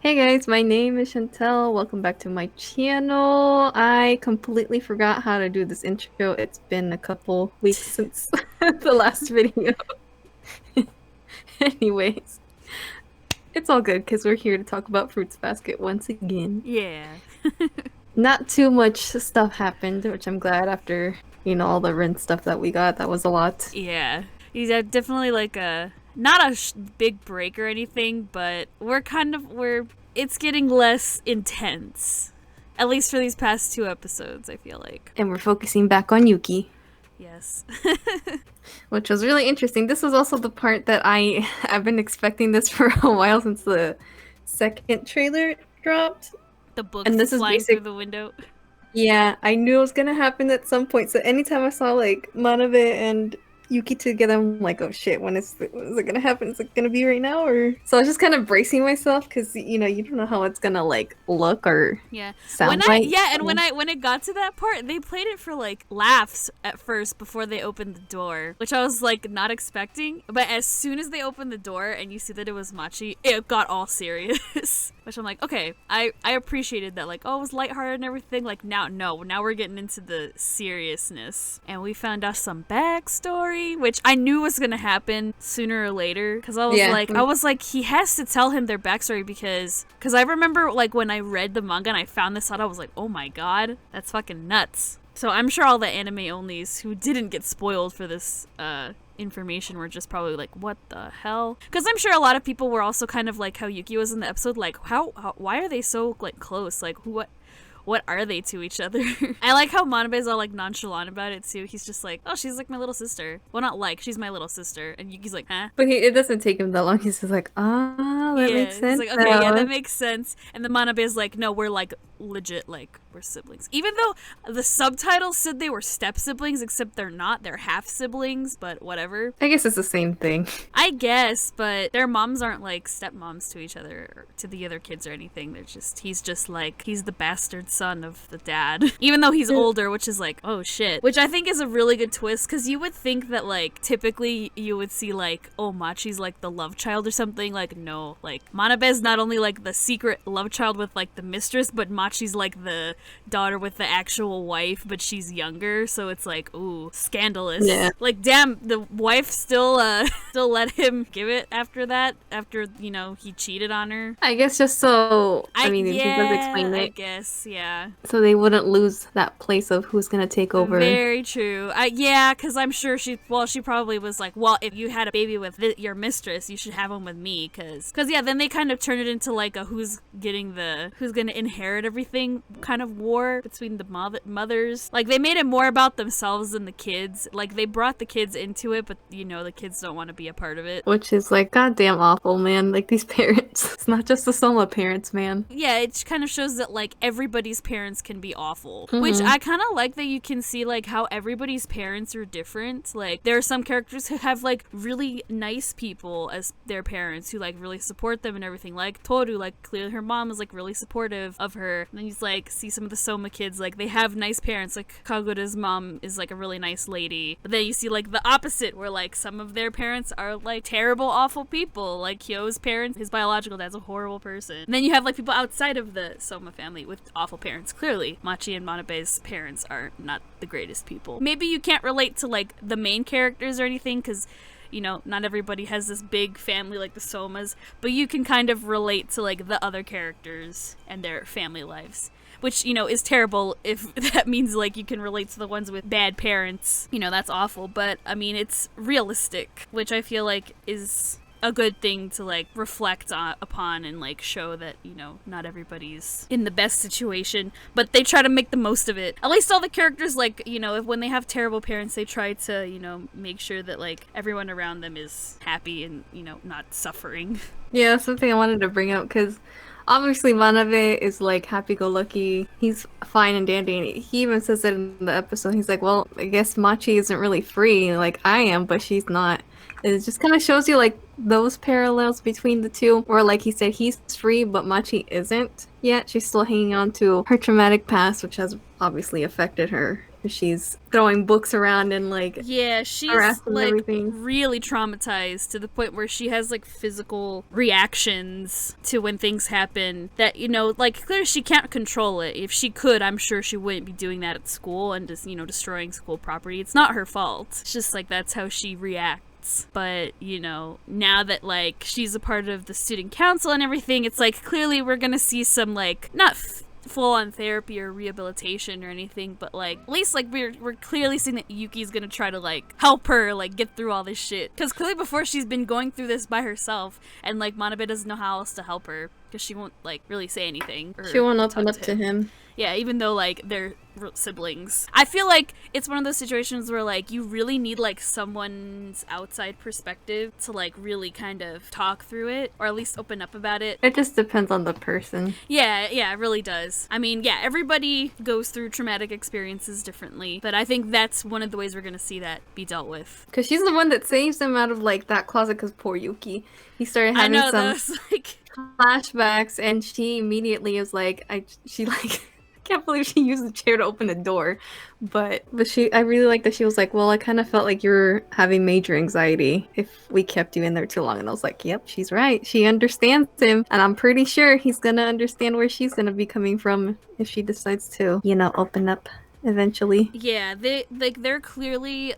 Hey guys, my name is Chantel. Welcome back to my channel. I completely forgot how to do this intro. It's been a couple weeks since the last video. Anyways, it's all good because we're here to talk about Fruits Basket once again. Yeah. Not too much stuff happened, which I'm glad after, all the Rin stuff that we got. That was a lot. Yeah. He's definitely like a not a big break or anything, but we're it's getting less intense. At least for these past two episodes, I feel like. And we're focusing back on Yuki, Yes. which was really interesting. This was also the part that I've been expecting this for a while since the second trailer dropped. The books And this is flying through basic. the window. Yeah, I knew it was gonna happen at some point. So anytime I saw like Manabe and Yuki together, I'm like, oh shit, when is it gonna happen? Is it gonna be right now or? So I was just kind of bracing myself because you don't know how it's gonna like look or Yeah. sound like. When it got to that part, they played it for like laughs at first before they opened the door, which I was like not expecting. But as soon as they opened the door and you see that it was Machi, it got all serious. Which I'm like, okay, I appreciated that. Like, oh, it was lighthearted and everything. Like now we're getting into the seriousness, and we found out some backstory, which I knew was gonna happen sooner or later. Because Yeah, I was like, he has to tell him their backstory because I remember like when I read the manga and I found this out, I was like, oh my god, that's fucking nuts. So I'm sure all the anime onlys who didn't get spoiled for this information were just probably like, what the hell? Because I'm sure a lot of people were also kind of like how Yuki was in the episode, like why are they so like close? Like what are they to each other? I like how Manabe's all like nonchalant about it too. He's just like, oh, she's like my little sister. Well, not like, she's my little sister. And Yuki's like, huh? but it doesn't take him that long. He's just like, ah, that Yeah, makes he's sense like, okay, yeah, now. that makes sense. And the Manabe is like, no, we're like legit, like we're siblings. Even though the subtitles said they were step siblings, except they're not. They're half siblings, but whatever. I guess it's the same thing. I guess, but their moms aren't like stepmoms to each other or to the other kids or anything. He's just like, he's the bastard son of the dad. Even though he's older, which is like, oh shit. Which I think is a really good twist because you would think that like typically you would see like, oh, Machi's like the love child or something. Like, no, like Manabe's not only like the secret love child with like the mistress, but Machi's like the daughter with the actual wife, but she's younger. So it's like, ooh, scandalous. Yeah. Like, damn, the wife still still let him give it after that, after he cheated on her. I guess just so, I mean, he does explain I it, guess, yeah. so they wouldn't lose that place of who's gonna take over. Very true. Yeah, because I'm sure she probably was like, well, if you had a baby with your mistress, you should have him with me, because yeah, then they kind of turned it into like a who's gonna inherit everything kind of war between the mothers. Like, they made it more about themselves than the kids. Like, they brought the kids into it, but the kids don't want to be a part of it. Which is like goddamn awful, man. Like these parents. It's not just the Soma parents, man. Yeah, it kind of shows that like everybody's parents can be awful, which Mm-hmm. I kind of like, that you can see like how everybody's parents are different. Like, there are some characters who have like really nice people as their parents who like really support them and everything, like Toru. Like, clearly her mom is like really supportive of her. And then you like see some of the Soma kids, like they have nice parents. Like Kagura's mom is like a really nice lady, but then you see like the opposite, where like some of their parents are like terrible, awful people. Like Kyo's parents, his biological dad's a horrible person. And then you have like people outside of the Soma family with awful parents. Clearly, Machi and Manabe's parents are not the greatest people. Maybe you can't relate to like the main characters or anything, because not everybody has this big family like the Somas, but you can kind of relate to like the other characters and their family lives. Which, is terrible if that means like you can relate to the ones with bad parents. That's awful. But I mean, it's realistic, which I feel like is a good thing to like reflect upon and like show that not everybody's in the best situation, but they try to make the most of it. At least all the characters, like, if when they have terrible parents, they try to make sure that like everyone around them is happy and not suffering. Yeah, that's something I wanted to bring up because obviously Manabe is like happy-go-lucky. He's fine and dandy. And he even says it in the episode. He's like, well, I guess Machi isn't really free like I am, but she's not. It just kind of shows you like those parallels between the two, where like he said he's free, but Machi isn't yet. She's still hanging on to her traumatic past, which has obviously affected her She's throwing books around and like Yeah, she's harassing like everything. really traumatized to the point where she has like physical reactions to when things happen that, you know, like clearly she can't control it. If she could, I'm sure she wouldn't be doing that at school and just, you know, destroying school property. It's not her fault. It's just like that's how she reacts. But, you know, now that like she's a part of the student council and everything, it's like clearly we're gonna see some like not full on therapy or rehabilitation or anything, but like at least like we're clearly seeing that Yuki's gonna try to like help her like get through all this shit, because clearly before she's been going through this by herself, and like Manabe doesn't know how else to help her because she won't like really say anything or She won't talk open up to him. Yeah, even though like they're siblings. I feel like it's one of those situations where like you really need like someone's outside perspective to like really kind of talk through it or at least open up about it. It just depends on the person. Yeah, it really does. I mean, yeah, everybody goes through traumatic experiences differently, but I think that's one of the ways we're gonna see that be dealt with. Because she's the one that saves him out of like that closet. Because poor Yuki, he started having some Those, like flashbacks, and she immediately is like, she like. I can't believe she used the chair to open the door, but I really like that she was like, well, I kind of felt like you were having major anxiety if we kept you in there too long. And I was like, yep, she's right. She understands him, and I'm pretty sure he's gonna understand where she's gonna be coming from if she decides to, you know, open up eventually. yeah, they're clearly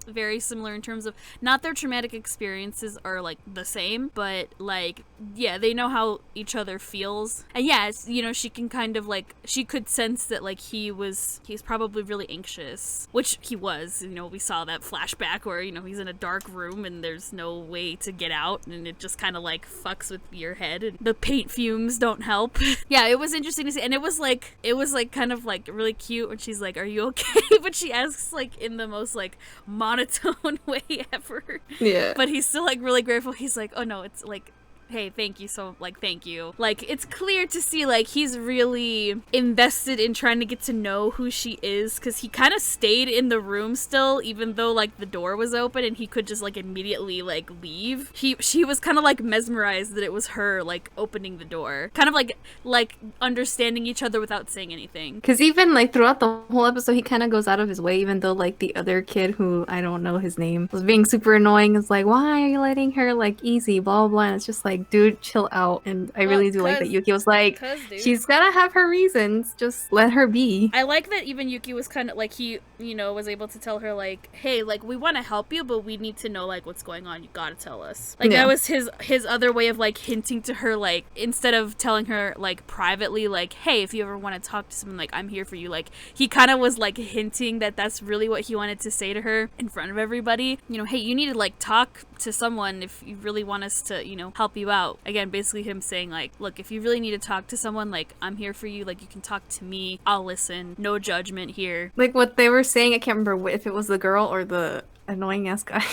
very similar in terms of not their traumatic experiences are like the same, but like yeah, they know how each other feels. And yeah, it's, you know, she can kind of like she could sense that like he's probably really anxious, which he was. You know, we saw that flashback where, you know, he's in a dark room and there's no way to get out, and it just kind of like fucks with your head, and the paint fumes don't help. Yeah, it was interesting to see, and it was like kind of like really cute when she's like, "Are you okay?" But she asks like in the most like monotone way ever. Yeah. But he's still like really grateful. He's like, "Oh no, it's like, hey, thank you, so like thank you." Like it's clear to see like he's really invested in trying to get to know who she is, because he kind of stayed in the room still even though like the door was open and he could just like immediately like leave. She was kind of like mesmerized that it was her like opening the door, kind of like understanding each other without saying anything. Because even like throughout the whole episode, he kind of goes out of his way, even though like the other kid, who I don't know his name, was being super annoying. Is like, why are you letting her like easy, blah blah blah. And it's just like, dude, chill out. And I really do like that Yuki was like, she's gotta have her reasons, just let her be. I like that even Yuki was kind of like, he, you know, was able to tell her like, hey, like we want to help you, but we need to know like what's going on. You gotta tell us. Like that was his other way of like hinting to her, like instead of telling her like privately like, hey, if you ever want to talk to someone, like I'm here for you. Like he kind of was like hinting that that's really what he wanted to say to her in front of everybody. You know, hey, you need to like talk to someone if you really want us to, you know, help you out. Again, basically him saying like, look, if you really need to talk to someone, like I'm here for you. Like you can talk to me. I'll listen. No judgment here. Like what they were saying, I can't remember if it was the girl or the annoying ass guy.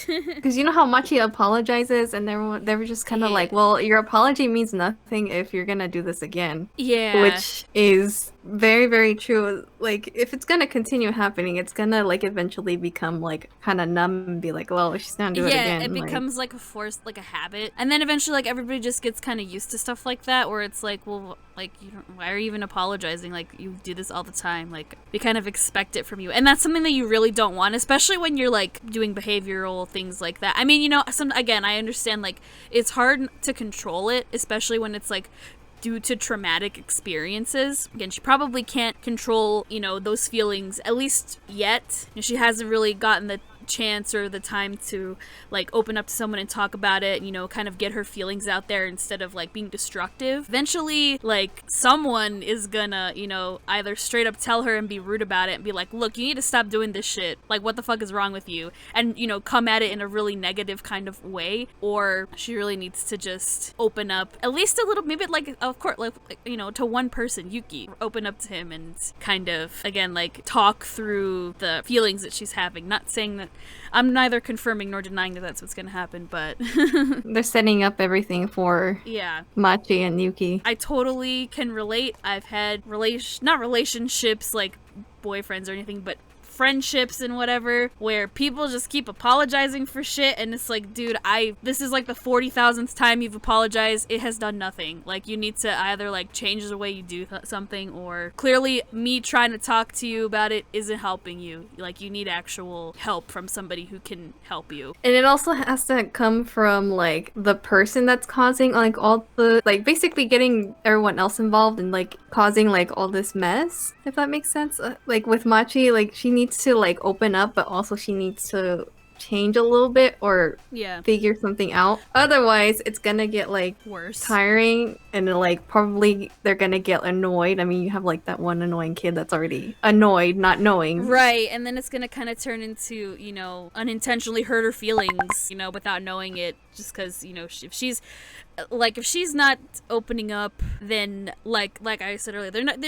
Because you know how much he apologizes, and they were just kind of like, well, your apology means nothing if you're gonna do this again. Yeah. Which is very, very true. Like, if it's gonna continue happening, it's gonna like eventually become like kind of numb and be like, well, she's gonna do it again. Yeah, it becomes like a force, like a habit. And then eventually like everybody just gets kind of used to stuff like that, where it's like, well, like why are you even apologizing? Like you do this all the time. Like we kind of expect it from you. And that's something that you really don't want, especially when you're like doing behavioral things like that. I mean, you know, again, I understand like it's hard to control it, especially when it's like due to traumatic experiences. Again, she probably can't control, you know, those feelings, at least yet. You know, she hasn't really gotten the chance or the time to like open up to someone and talk about it, you know, kind of get her feelings out there instead of like being destructive. Eventually, like someone is gonna, you know, either straight up tell her and be rude about it and be like, look, you need to stop doing this shit. Like, what the fuck is wrong with you? And, you know, come at it in a really negative kind of way. Or she really needs to just open up at least a little, maybe like, of course, like you know, to one person, Yuki, open up to him and kind of, again, like talk through the feelings that she's having. Not saying that I'm neither confirming nor denying that that's what's gonna happen, but they're setting up everything for Machi and Yuki. I totally can relate. I've had not relationships like boyfriends or anything, but friendships and whatever where people just keep apologizing for shit, and it's like, dude, this is like the 40,000th time you've apologized. It has done nothing. Like, you need to either like change the way you do something, or clearly me trying to talk to you about it isn't helping you. Like, you need actual help from somebody who can help you. And it also has to come from like the person that's causing like all the like basically getting everyone else involved and like causing like all this mess, if that makes sense. Like with Machi, like she needs to like open up, but also she needs to change a little bit or Yeah. figure something out. Otherwise, it's gonna get like Worse. tiring, and like probably they're gonna get annoyed. I mean, you have like that one annoying kid that's already annoyed, not knowing. Right, and then it's gonna kind of turn into, you know, unintentionally hurt her feelings, you know, without knowing it, just because, you know, if she's not opening up, then like I said earlier, they're not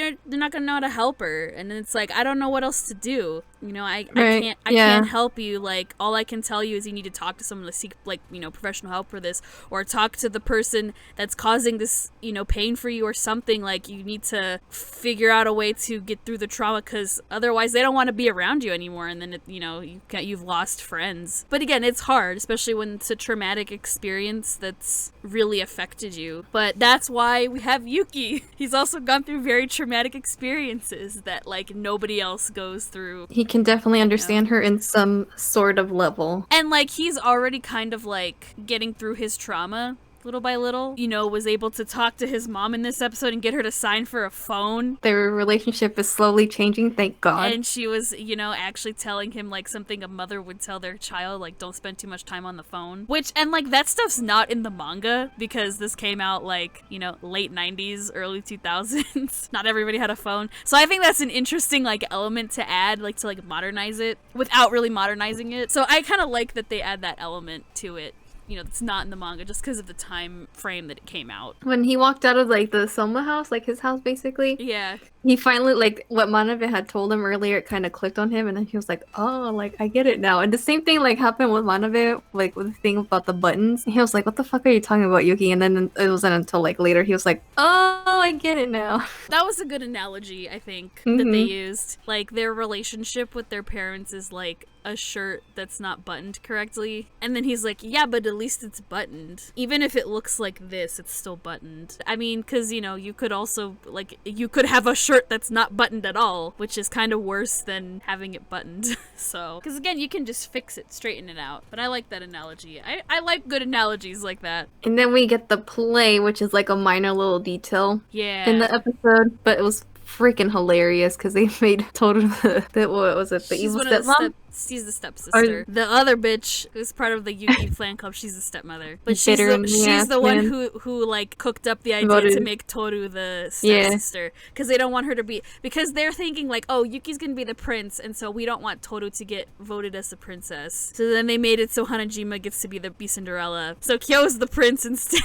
gonna know how to help her, and then it's like, I don't know what else to do. You know, I can't help you. Like, all I can tell you is you need to talk to someone to seek, like, you know, professional help for this, or talk to the person that's causing this, you know, pain for you or something. Like, you need to figure out a way to get through the trauma, because otherwise they don't want to be around you anymore, and then you know, you've lost friends. But again, it's hard, especially when it's a traumatic experience that's really affected you. But that's why we have Yuki. He's also gone through very traumatic experiences that like nobody else goes through. He can definitely understand her in some sort of level. And like, he's already kind of like getting through his trauma little by little, you know, was able to talk to his mom in this episode and get her to sign for a phone. Their relationship is slowly changing, thank God. And she was, you know, actually telling him like something a mother would tell their child, like, don't spend too much time on the phone. Which, and like, that stuff's not in the manga, because this came out like, you know, late 90s, early 2000s. Not everybody had a phone. So I think that's an interesting like element to add, like, to like modernize it without really modernizing it. So I kind of like that they add that element to it. You know, it's not in the manga just because of the time frame that it came out. When he walked out of like the Soma house, like his house basically, yeah, he finally, like, what Manabe had told him earlier, it kind of clicked on him, and then he was like, oh, like, I get it now. And the same thing like happened with Manabe, like with the thing about the buttons. He was like, what the fuck are you talking about, Yuki? And then it wasn't until like later he was like, oh, I get it now. that was a good analogy, I think, that they used. Like, their relationship with their parents is like a shirt that's not buttoned correctly, and then he's like, yeah, but at least it's buttoned. Even if it looks like this, it's still buttoned. I mean, because, you know, you could also, like, you could have a shirt that's not buttoned at all, which is kind of worse than having it buttoned. So, because again, you can just fix it, straighten it out. But I like that analogy. I like good analogies like that. And then we get the play, which is like a minor little detail Yeah. in the episode, but it was freaking hilarious because they made Toru the what was it, the She's evil one of the stepmom? She's the stepsister. The other bitch who's part of the Yuki fan club, she's the stepmother. But she's the one who like cooked up the idea to make Toru the stepsister. Because they don't want her to be, because they're thinking like, oh, Yuki's gonna be the prince, and so we don't want Toru to get voted as the princess. So then they made it so Hanajima gets to be Cinderella. So Kyo's the prince instead.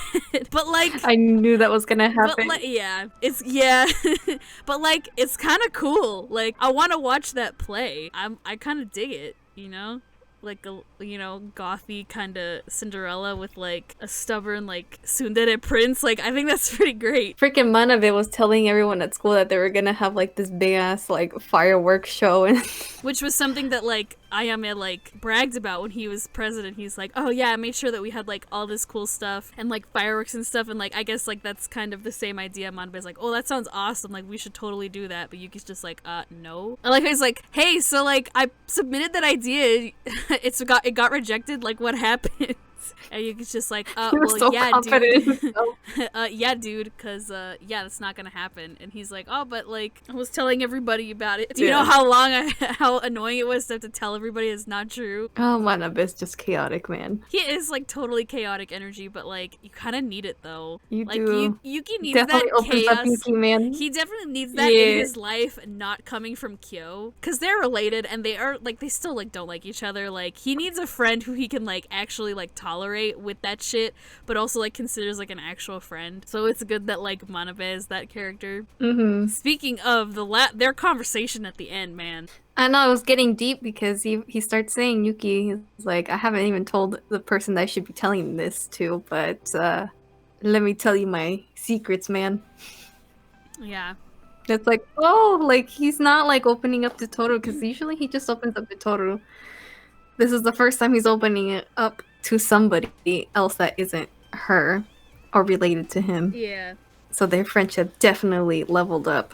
But like, I knew that was gonna happen. But like, but like, it's kind of cool. Like, I want to watch that play. I kind of dig it, you know? Like a, you know, gothy kind of Cinderella with like a stubborn like tsundere prince. Like, I think that's pretty great. Freaking Manabe was telling everyone at school that they were gonna have like this big ass like fireworks show, and which was something that like Ayame like bragged about when he was president. He's like, oh yeah, I made sure that we had like all this cool stuff and like fireworks and stuff, and like I guess like that's kind of the same idea. Manabe's like, oh, that sounds awesome, like we should totally do that. But Yuki's just like, no. And like he's like, hey, so like I submitted that idea, it got rejected, like what happened? And Yuki's just like, well, so yeah, dude. Yeah, dude, because, yeah, that's not gonna happen. And he's like, oh, but, like, I was telling everybody about it. Do you know how annoying it was to have to tell everybody it's not true? Oh, Manabe's just chaotic, man. He is, like, totally chaotic energy, but, like, you kind of need it, though. You like, do. Yuki needs definitely that chaos. Up Yuki, man. He definitely needs that in his life, not coming from Kyo. Because they're related, and they are, like, they still, like, don't like each other. Like, he needs a friend who he can, like, actually, like, tolerate with that shit, but also like considers like an actual friend. So it's good that like Manabe is that character. Speaking of their conversation at the end, man. I know, it was getting deep because he starts saying, Yuki, he's like, I haven't even told the person that I should be telling this to, but let me tell you my secrets, man. Yeah. It's like, oh, like he's not like opening up to Toru because usually he just opens up to Toru. This is the first time he's opening it up to somebody else that isn't her or related to him. Yeah. So their friendship definitely leveled up.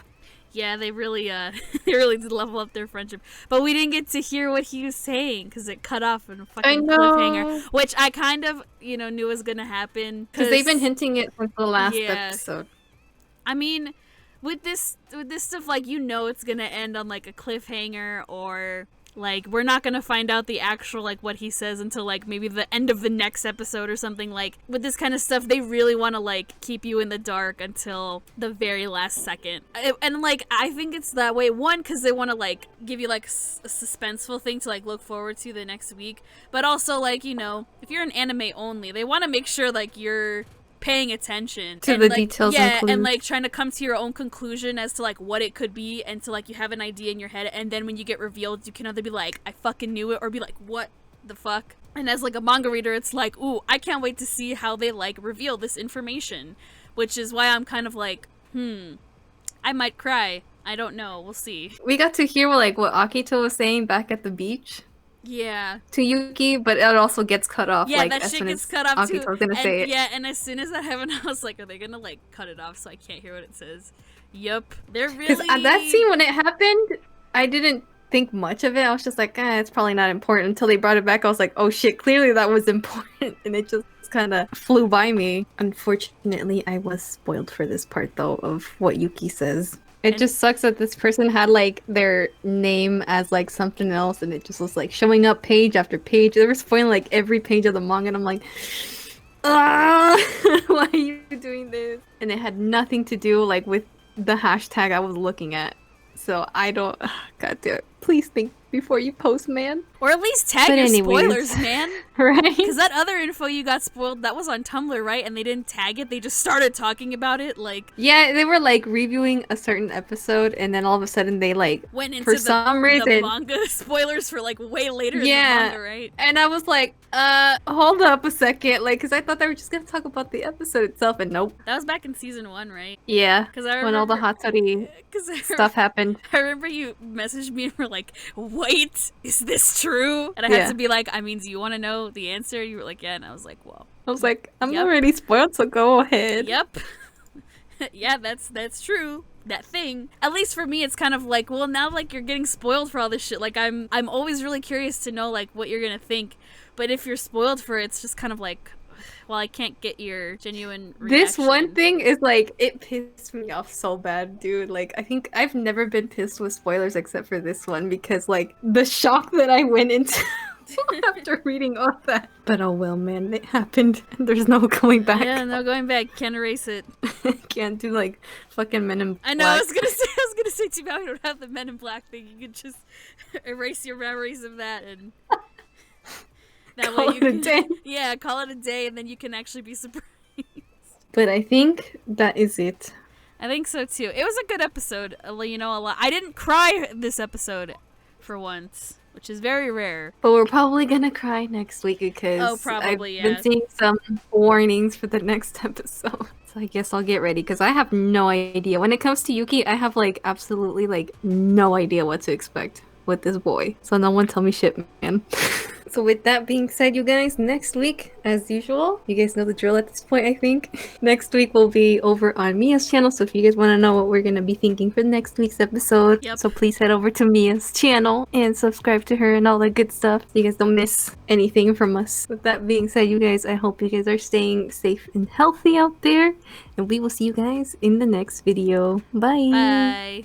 Yeah, they really they really did level up their friendship. But we didn't get to hear what he was saying because it cut off in a I fucking know. cliffhanger, which I kind of, you know, knew was gonna happen. Because they've been hinting it since the last episode. I mean, with this stuff, like, you know, it's gonna end on like a cliffhanger, or like we're not gonna find out the actual like what he says until like maybe the end of the next episode or something. Like with this kind of stuff, they really want to like keep you in the dark until the very last second. And like I think it's that way, one, because they want to like give you like a suspenseful thing to like look forward to the next week, but also like, you know, if you're an anime only, they want to make sure like you're paying attention to and, the like, details, yeah, and like trying to come to your own conclusion as to like what it could be, and to like you have an idea in your head, and then when you get revealed, you can either be like, I fucking knew it, or be like, what the fuck. And as like a manga reader, it's like, ooh, I can't wait to see how they like reveal this information, which is why I'm kind of like, I might cry. I don't know. We'll see. we got to hear like what Akito was saying back at the beach. Yeah. To Yuki, but it also gets cut off. Yeah, like, that as shit soon gets as cut off too. Akito's gonna say it. Yeah, and as soon as that happened, I was like, are they gonna like cut it off so I can't hear what it says? Yup. They're really... Because at that scene when it happened, I didn't think much of it. I was just like, it's probably not important. Until they brought it back, I was like, oh shit, clearly that was important. And it just kind of flew by me. Unfortunately, I was spoiled for this part though of what Yuki says. It just sucks that this person had like their name as like something else, and it just was like showing up page after page. They were spoiling like every page of the manga, and I'm like, why are you doing this? And it had nothing to do like with the hashtag I was looking at. So I don't, God damn it. Please think before you post, man. Or at least tag But your anyways. spoilers, man. Right? Because that other info you got spoiled, that was on Tumblr, right? And they didn't tag it. They just started talking about it, like... Yeah, they were like reviewing a certain episode, and then all of a sudden they like went into for some the reason manga spoilers for like way later in Yeah. the manga, right? And I was like, hold up a second, like, because I thought they were just gonna talk about the episode itself, and nope. That was back in season 1, right? Yeah, Because I when all the Hatsuri stuff happened. I remember you messaged me and were like, wait, is this true? And I had to be like, I mean, do you want to know the answer? You were like, yeah. And I was like, well. I was like, I'm Yep. already spoiled, so go ahead. Yep. Yeah, that's true. That thing. At least for me, it's kind of like, well, now like you're getting spoiled for all this shit. Like I'm always really curious to know like what you're gonna think. But if you're spoiled for it, it's just kind of like, well, I can't get your genuine reaction. This one thing is like, it pissed me off so bad, dude. Like, I think I've never been pissed with spoilers except for this one, because like the shock that I went into after reading all that. But oh well, man, it happened. There's no going back. Yeah, no going back. Can't erase it. Can't do like fucking Men in Black. I know. I was gonna say too bad we don't have the Men in Black thing. You could just erase your memories of that, and that Call way you it a can, day. yeah, call it a day, and then you can actually be surprised. But I think that is it. I think so too. It was a good episode. You know, a lot. I didn't cry this episode for once, which is very rare. But we're probably gonna cry next week because probably, I've been seeing some warnings for the next episode. So I guess I'll get ready because I have no idea. When it comes to Yuki, I have like absolutely like no idea what to expect with this boy. So no one tell me shit, man. So with that being said, you guys, next week, as usual, you guys know the drill at this point, I think. Next week will be over on Mia's channel, so if you guys want to know what we're going to be thinking for next week's episode, so please head over to Mia's channel and subscribe to her and all that good stuff so you guys don't miss anything from us. With that being said, you guys, I hope you guys are staying safe and healthy out there, and we will see you guys in the next video. Bye! Bye!